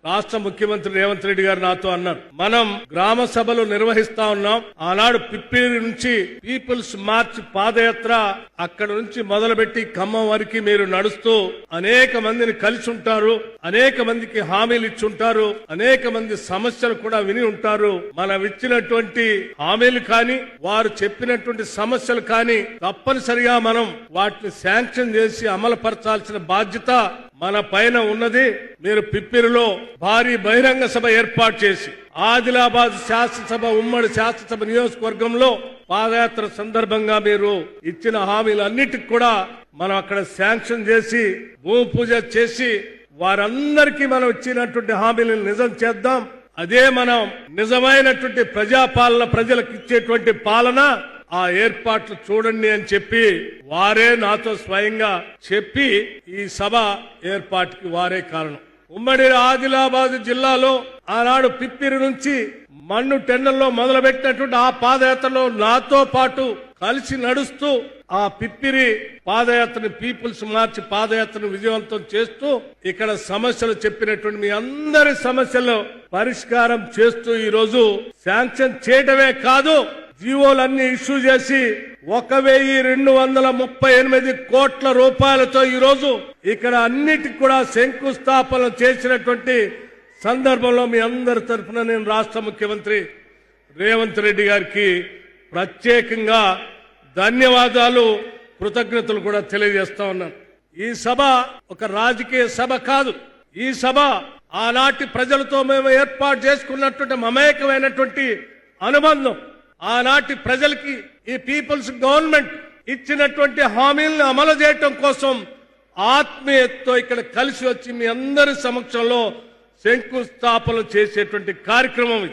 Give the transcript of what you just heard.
రాష్ట్ర ముఖ్యమంత్రి రేవంత్ రెడ్డి గారు నాతో అన్నారు, మనం గ్రామ సభలు నిర్వహిస్తా ఉన్నాం. ఆనాడు పిప్పిరి నుంచి పీపుల్స్ మార్చ్ పాదయాత్ర అక్కడ నుంచి మొదలుపెట్టి ఖమ్మం వరకు మీరు నడుస్తూ అనేక మందిని కలిసి ఉంటారు, అనేక మందికి హామీలు ఇచ్చుంటారు, అనేక మంది సమస్యలు కూడా విని ఉంటారు. మనం ఇచ్చినటువంటి హామీలు కానీ వారు చెప్పినటువంటి సమస్యలు కానీ తప్పనిసరిగా మనం వాటిని శాంక్షన్ చేసి అమలు పరచాల్సిన బాధ్యత మన పైన ఉన్నది. మీరు పిప్పిరిలో భారీ బహిరంగ సభ ఏర్పాటు చేసి ఆదిలాబాద్ శాసనసభ ఉమ్మడి శాసనసభ నియోజకవర్గంలో పాదయాత్ర సందర్భంగా మీరు ఇచ్చిన హామీలన్నిటికి కూడా మనం అక్కడ శాంక్షన్ చేసి భూమి పూజ చేసి వారందరికీ మనం ఇచ్చినటువంటి హామీలను నిజం చేద్దాం. అదే మనం నిజమైనటువంటి ప్రజాపాలన, ప్రజలకు ఇచ్చేటువంటి పాలన. ఆ ఏర్పాట్లు చూడండి అని చెప్పి వారే నాతో స్వయంగా చెప్పి ఈ సభ ఏర్పాటుకి వారే కారణం. ఉమ్మడి ఆదిలాబాద్ జిల్లాలో ఆనాడు పిప్పిరి నుంచి మన్ను టెండర్లో మొదలుపెట్టినటువంటి ఆ పాదయాత్రలో నాతో పాటు కలిసి నడుస్తూ ఆ పిప్పిరి పాదయాత్రని పీపుల్స్ మార్చ్ పాదయాత్రను విజయవంతం చేస్తూ ఇక్కడ సమస్యలు చెప్పినటువంటి మీ అందరి సమస్యలు పరిష్కారం చేస్తూ ఈ రోజు శాంక్షన్ చేయడమే కాదు, జీవోలన్నీ ఇష్యూ చేసి 1238 కోట్ల రూపాయలతో ఈ రోజు ఇక్కడ అన్నిటికి కూడా శంకుస్థాపన చేసినటువంటి సందర్భంలో మీ అందరి తరఫున నేను రాష్ట్ర ముఖ్యమంత్రి రేవంత్ రెడ్డి గారికి ప్రత్యేకంగా ధన్యవాదాలు, కృతజ్ఞతలు కూడా తెలియజేస్తా ఉన్నాను. ఈ సభ ఒక రాజకీయ సభ కాదు. ఈ సభ ఆనాటి ప్రజలతో మేము ఏర్పాటు చేసుకున్నటువంటి మమేకమైనటువంటి అనుబంధం. ఆనాటి ప్రజలకి ఈ పీపుల్స్ గవర్నమెంట్ ఇచ్చినటువంటి హామీలను అమలు చేయటం కోసం ఆత్మీయతతో ఇక్కడ కలిసి వచ్చి మీ అందరి సమక్షంలో శంకుస్థాపన చేసేటువంటి కార్యక్రమం.